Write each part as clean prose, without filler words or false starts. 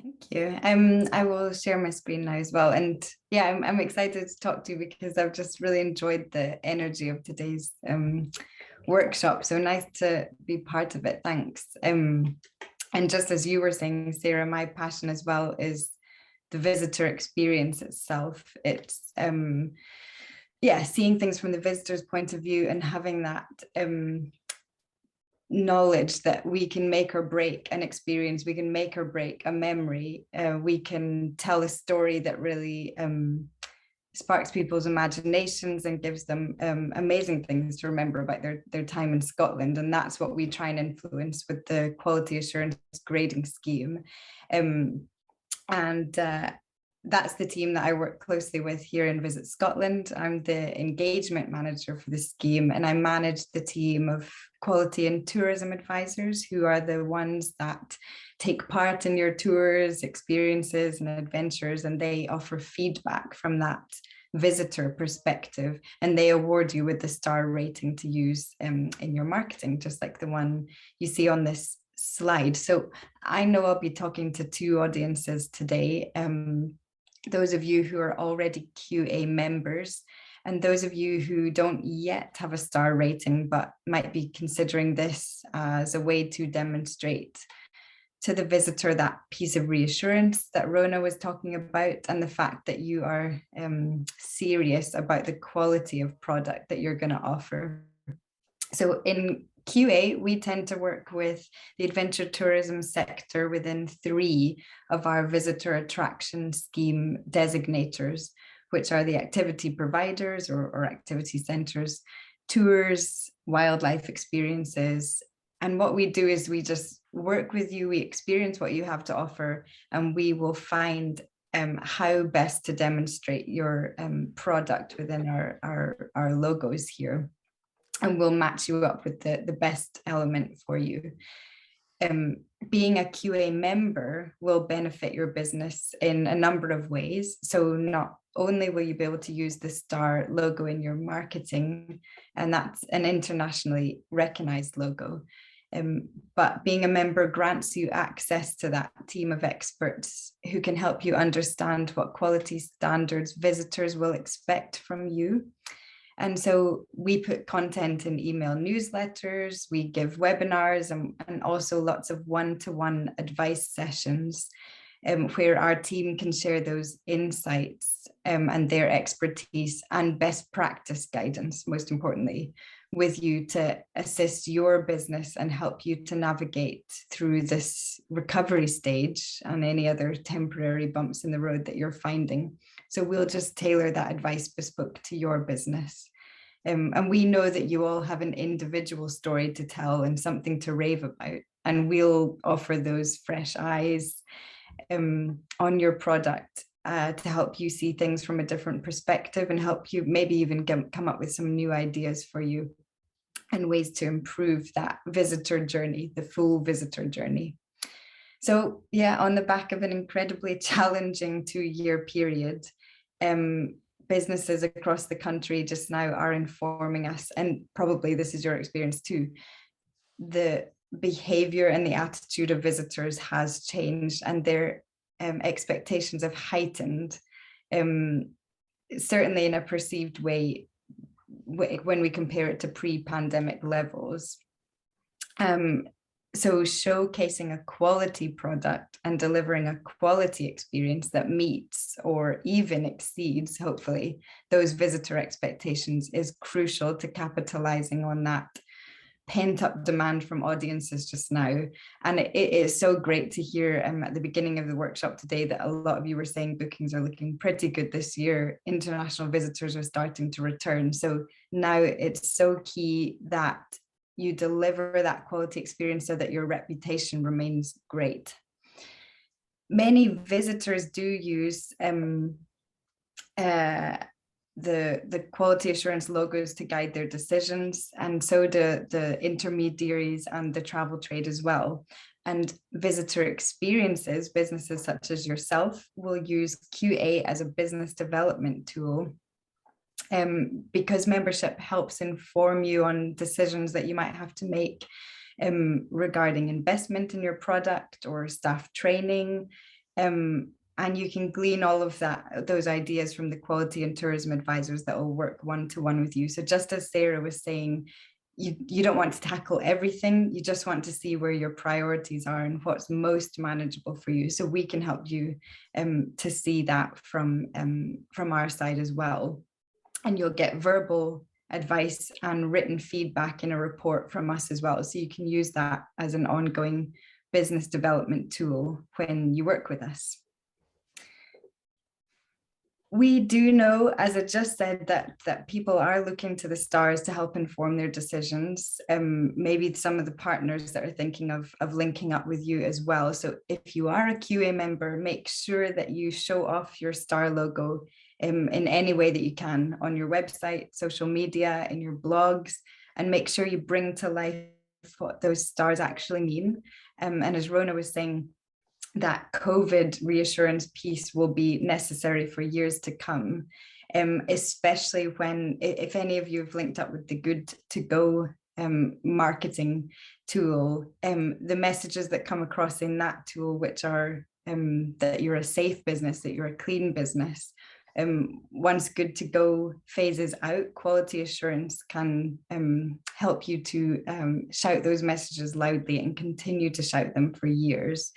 Thank you. I will share my screen now as well. And yeah, I'm excited to talk to you because I've just really enjoyed the energy of today's workshop. So nice to be part of it. Thanks. And just as you were saying, Sarah, my passion as well is the visitor experience itself. It's yeah, seeing things from the visitor's point of view and having that knowledge that we can make or break an experience, we can make or break a memory, we can tell a story that really sparks people's imaginations and gives them amazing things to remember about their time in Scotland. And that's what we try and influence with the quality assurance grading scheme. And that's the team that I work closely with here in Visit Scotland. I'm the engagement manager for the scheme, and I manage the team of quality and tourism advisors who are the ones that take part in your tours, experiences, and adventures, and they offer feedback from that visitor perspective, and they award you with the star rating to use in your marketing, just like the one you see on this slide. So I know I'll be talking to two audiences today. Those of you who are already QA members, and those of you who don't yet have a star rating, but might be considering this as a way to demonstrate to the visitor that piece of reassurance that Rona was talking about, and the fact that you are serious about the quality of product that you're going to offer. So in QA, we tend to work with the adventure tourism sector within 3 of our visitor attraction scheme designators, which are the activity providers or activity centres, tours, wildlife experiences. And what we do is we just work with you, we experience what you have to offer, and we will find how best to demonstrate your product within our logos here. And we'll match you up with the best element for you. Being a QA member will benefit your business in a number of ways. So not only will you be able to use the star logo in your marketing, and that's an internationally recognized logo, but being a member grants you access to that team of experts who can help you understand what quality standards visitors will expect from you. And so we put content in email newsletters, we give webinars, and also lots of one-to-one advice sessions where our team can share those insights and their expertise and best practice guidance, most importantly, with you to assist your business and help you to navigate through this recovery stage and any other temporary bumps in the road that you're finding. So we'll just tailor that advice bespoke to your business. And we know that you all have an individual story to tell and something to rave about. And we'll offer those fresh eyes on your product to help you see things from a different perspective and help you maybe even come up with some new ideas for you and ways to improve that visitor journey, the full visitor journey. So yeah, on the back of an incredibly challenging 2-year period, businesses across the country just now are informing us, and probably this is your experience too, the behavior and the attitude of visitors has changed, and their expectations have heightened, certainly in a perceived way when we compare it to pre-pandemic levels. So showcasing a quality product and delivering a quality experience that meets or even exceeds, hopefully, those visitor expectations is crucial to capitalizing on that pent-up demand from audiences just now. And it is so great to hear at the beginning of the workshop today that a lot of you were saying bookings are looking pretty good this year. International visitors are starting to return. So now it's so key that you deliver that quality experience so that your reputation remains great. Many visitors do use the quality assurance logos to guide their decisions, and so do the intermediaries and the travel trade as well. And visitor experiences, businesses such as yourself, will use QA as a business development tool because membership helps inform you on decisions that you might have to make regarding investment in your product or staff training, And you can glean all of those ideas from the quality and tourism advisors that will work one-to-one with you. So just as Sarah was saying, you don't want to tackle everything. You just want to see where your priorities are and what's most manageable for you. So we can help you to see that from our side as well. And you'll get verbal advice and written feedback in a report from us as well. So you can use that as an ongoing business development tool when you work with us. We do know, as I just said, that people are looking to the stars to help inform their decisions. Maybe some of the partners that are thinking of linking up with you as well. So if you are a QA member, make sure that you show off your star logo in any way that you can on your website, social media, in your blogs, and make sure you bring to life what those stars actually mean. And as Rona was saying, that COVID reassurance piece will be necessary for years to come, especially when, if any of you have linked up with the Good to Go marketing tool, the messages that come across in that tool, which are that you're a safe business, that you're a clean business. Once Good to Go phases out, quality assurance can help you to shout those messages loudly and continue to shout them for years.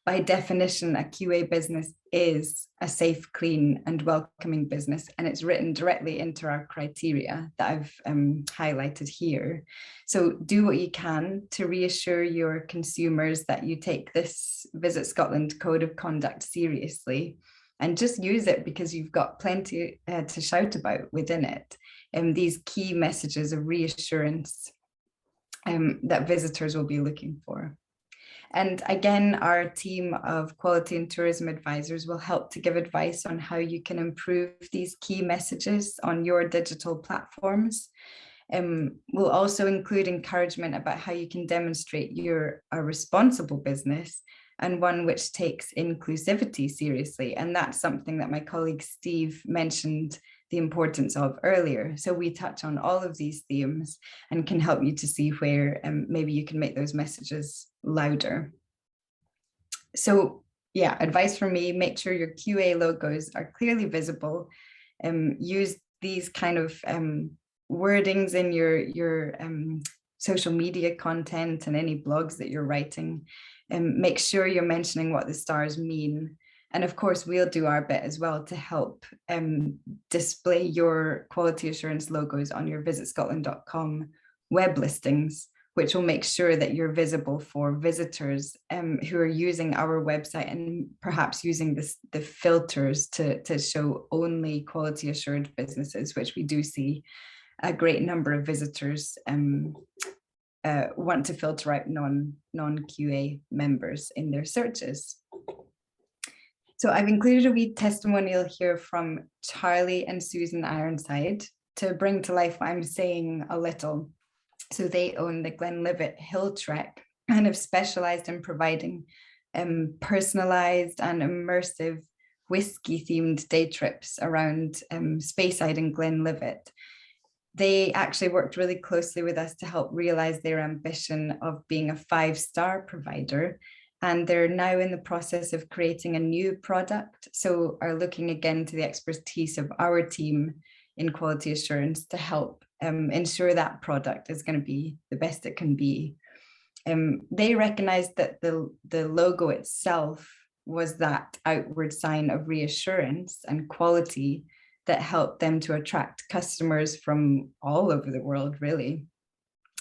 By definition, a QA business is a safe, clean, and welcoming business, and it's written directly into our criteria that I've highlighted here. So do what you can to reassure your consumers that you take this Visit Scotland Code of Conduct seriously, and just use it because you've got plenty to shout about within it. These key messages of reassurance that visitors will be looking for. And again, our team of quality and tourism advisors will help to give advice on how you can improve these key messages on your digital platforms. We'll also include encouragement about how you can demonstrate you're a responsible business and one which takes inclusivity seriously. And that's something that my colleague Steve mentioned the importance of earlier. So we touch on all of these themes and can help you to see where maybe you can make those messages louder. So yeah, advice from me, make sure your QA logos are clearly visible. Use these kind of wordings in your social media content and any blogs that you're writing. Make sure you're mentioning what the stars mean. And of course, we'll do our bit as well to help display your quality assurance logos on your visitscotland.com web listings, which will make sure that you're visible for visitors who are using our website and perhaps using the filters to show only quality assured businesses, which we do see a great number of visitors want to filter out non-QA members in their searches. So I've included a wee testimonial here from Charlie and Susan Ironside to bring to life what I'm saying a little. So they own the Glenlivet Hill Trek and have specialized in providing personalized and immersive whiskey themed day trips around Speyside and Glenlivet. They actually worked really closely with us to help realize their ambition of being a 5-star provider. And they're now in the process of creating a new product. So are looking again to the expertise of our team in quality assurance to help ensure that product is going to be the best it can be. They recognized that the logo itself was that outward sign of reassurance and quality that helped them to attract customers from all over the world, really.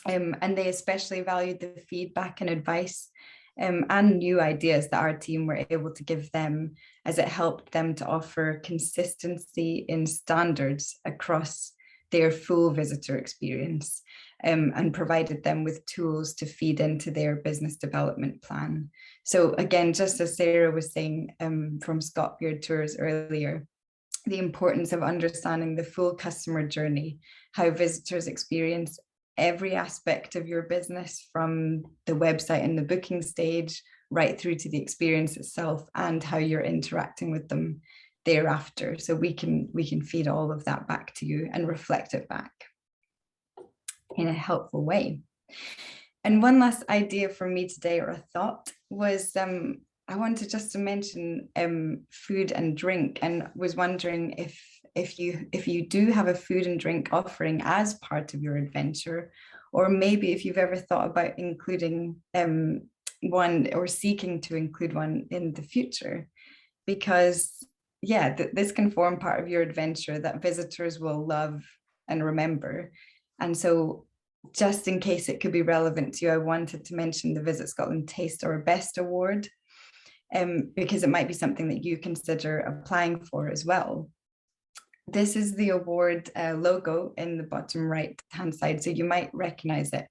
And they especially valued the feedback and advice and new ideas that our team were able to give them, as it helped them to offer consistency in standards across their full visitor experience, and provided them with tools to feed into their business development plan. So again, just as Sarah was saying from Scotbeard Tours earlier, the importance of understanding the full customer journey, how visitors experience every aspect of your business, from the website and the booking stage right through to the experience itself, and how you're interacting with them thereafter. So we can feed all of that back to you and reflect it back in a helpful way. And one last idea for me today, or a thought, was I wanted just to mention food and drink, and was wondering if you do have a food and drink offering as part of your adventure, or maybe if you've ever thought about including one or seeking to include one in the future, because yeah, this can form part of your adventure that visitors will love and remember. And so just in case it could be relevant to you, I wanted to mention the Visit Scotland Taste Our Best Award, because it might be something that you consider applying for as well. This is the award logo in the bottom right hand side, so you might recognize it.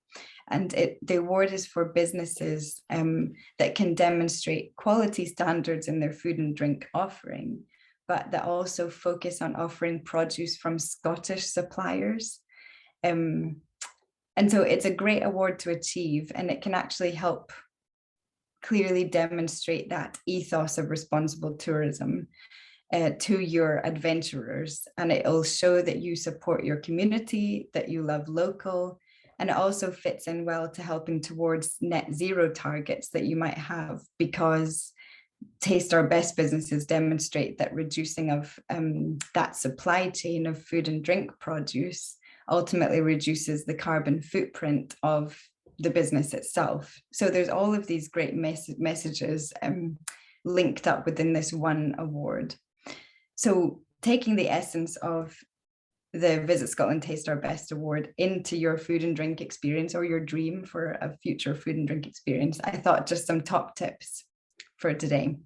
And the award is for businesses that can demonstrate quality standards in their food and drink offering, but that also focus on offering produce from Scottish suppliers. And so it's a great award to achieve, and it can actually help clearly demonstrate that ethos of responsible tourism to your adventurers. And it'll show that you support your community, that you love local, and it also fits in well to helping towards net zero targets that you might have, because Taste Our Best businesses demonstrate that reducing of that supply chain of food and drink produce ultimately reduces the carbon footprint of the business itself. So there's all of these great messages linked up within this one award. So taking the essence of the Visit Scotland Taste Our Best Award into your food and drink experience, or your dream for a future food and drink experience, I thought just some top tips for today.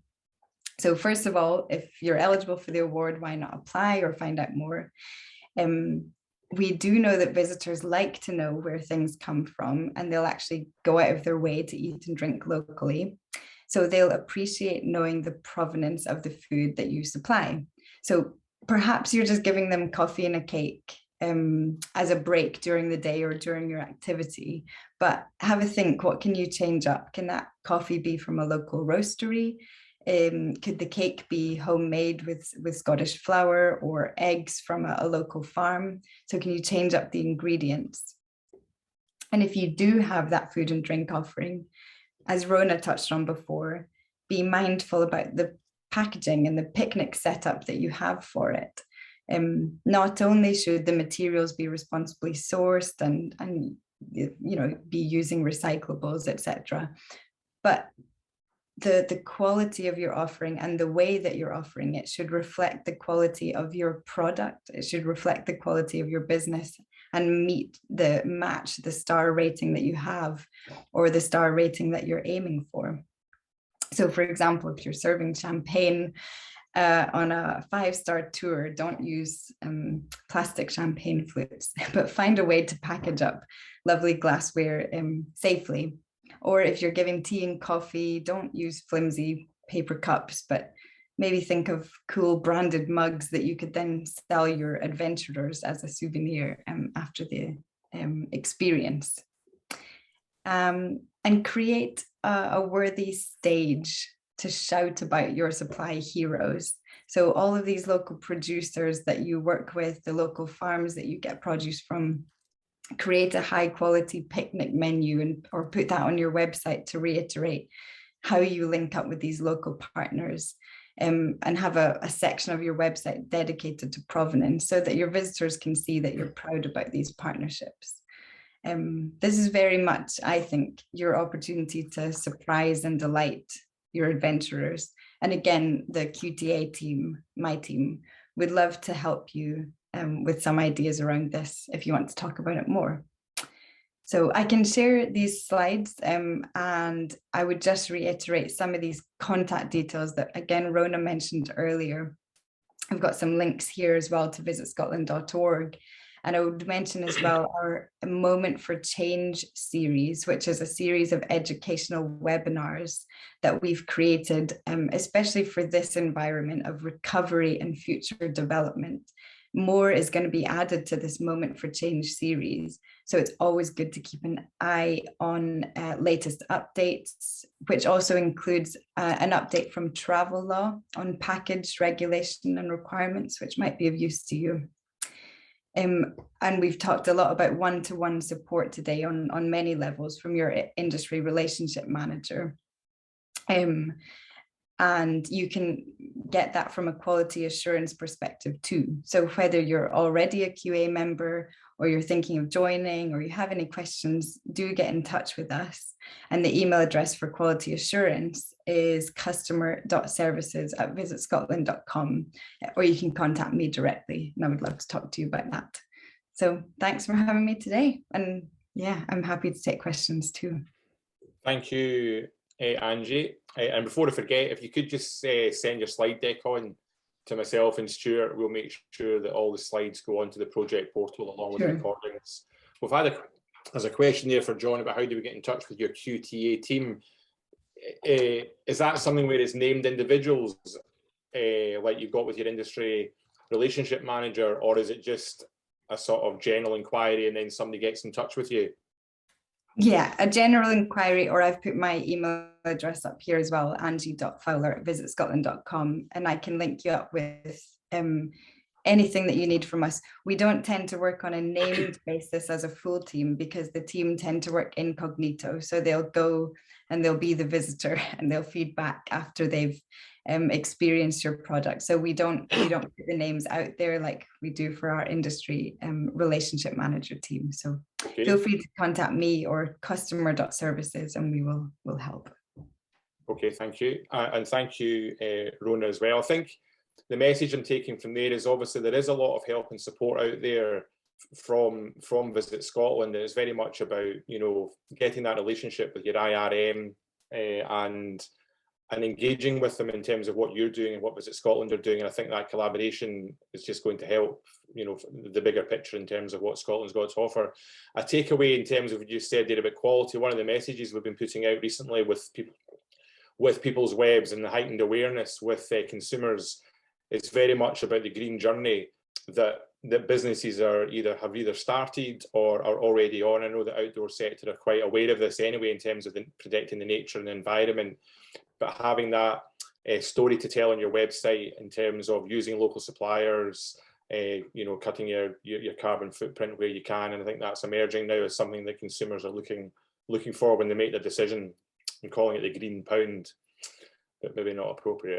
So first of all, if you're eligible for the award, why not apply or find out more? We do know that visitors like to know where things come from, and they'll actually go out of their way to eat and drink locally. So they'll appreciate knowing the provenance of the food that you supply. So perhaps you're just giving them coffee and a cake as a break during the day or during your activity, but have a think, what can you change up? Can that coffee be from a local roastery? Could the cake be homemade with Scottish flour or eggs from a local farm? So can you change up the ingredients? And if you do have that food and drink offering, as Rona touched on before, be mindful about the packaging and the picnic setup that you have for it. Not only should the materials be responsibly sourced and be using recyclables, etc., but the quality of your offering and the way that you're offering it should reflect the quality of your product. It should reflect the quality of your business and match the star rating that you have, or the star rating that you're aiming for. So for example, if you're serving champagne on a 5-star tour, don't use plastic champagne flutes, but find a way to package up lovely glassware safely. Or if you're giving tea and coffee, don't use flimsy paper cups, but maybe think of cool branded mugs that you could then sell your adventurers as a souvenir after the experience. And create a worthy stage to shout about your supply heroes. So all of these local producers that you work with, the local farms that you get produce from, create a high quality picnic menu or put that on your website to reiterate how you link up with these local partners, and have a section of your website dedicated to provenance, so that your visitors can see that you're proud about these partnerships. This is very much, I think, your opportunity to surprise and delight your adventurers. And again, the QTA team, my team, would love to help you with some ideas around this if you want to talk about it more. So I can share these slides, and I would just reiterate some of these contact details that, again, Rona mentioned earlier. I've got some links here as well to visitscotland.org. And I would mention as well our Moment for Change series, which is a series of educational webinars that we've created, especially for this environment of recovery and future development. More is going to be added to this Moment for Change series. So it's always good to keep an eye on latest updates, which also includes an update from travel law on package regulation and requirements, which might be of use to you. And we've talked a lot about one-to-one support today on many levels, from your industry relationship manager And you can get that from a quality assurance perspective too. So whether you're already a QA member or you're thinking of joining or you have any questions, do get in touch with us. And the email address for quality assurance is customer.services@visitscotland.com, or you can contact me directly and I would love to talk to you about that. So thanks for having me today. And yeah, I'm happy to take questions too. Thank you, Angie. And before I forget, if you could just send your slide deck on to myself and Stuart, we'll make sure that all the slides go onto the project portal along with the recordings. We've had there's a question there for John about how do we get in touch with your QTA team. Is that something where it's named individuals like you've got with your industry relationship manager, or is it just a sort of general inquiry and then somebody gets in touch with you? Yeah, a general inquiry, or I've put my email address up here as well, angie.fowler@visitscotland.com, and I can link you up with anything that you need from us. We don't tend to work on a named basis as a full team because the team tend to work incognito. So they'll go and they'll be the visitor and they'll feed back after they've experienced your product. So we don't put the names out there like we do for our industry relationship manager team. So feel free to contact me or customer.services and we will help. Okay, thank you. And thank you, Rona, as well. I think the message I'm taking from there is obviously there is a lot of help and support out there from Visit Scotland. It's very much about, you know, getting that relationship with your IRM and engaging with them in terms of what you're doing and what Visit Scotland are doing. And I think that collaboration is just going to help, you know, the bigger picture in terms of what Scotland's got to offer. A takeaway in terms of what you said there about quality, one of the messages we've been putting out recently with people's webs and the heightened awareness with consumers, it's very much about the green journey that businesses have either started or are already on. I know the outdoor sector are quite aware of this anyway in terms of protecting the nature and the environment, but having that story to tell on your website in terms of using local suppliers, you know, cutting your carbon footprint where you can, and I think that's emerging now as something that consumers are looking for when they make their decision, and calling it the green pound, but maybe not appropriate.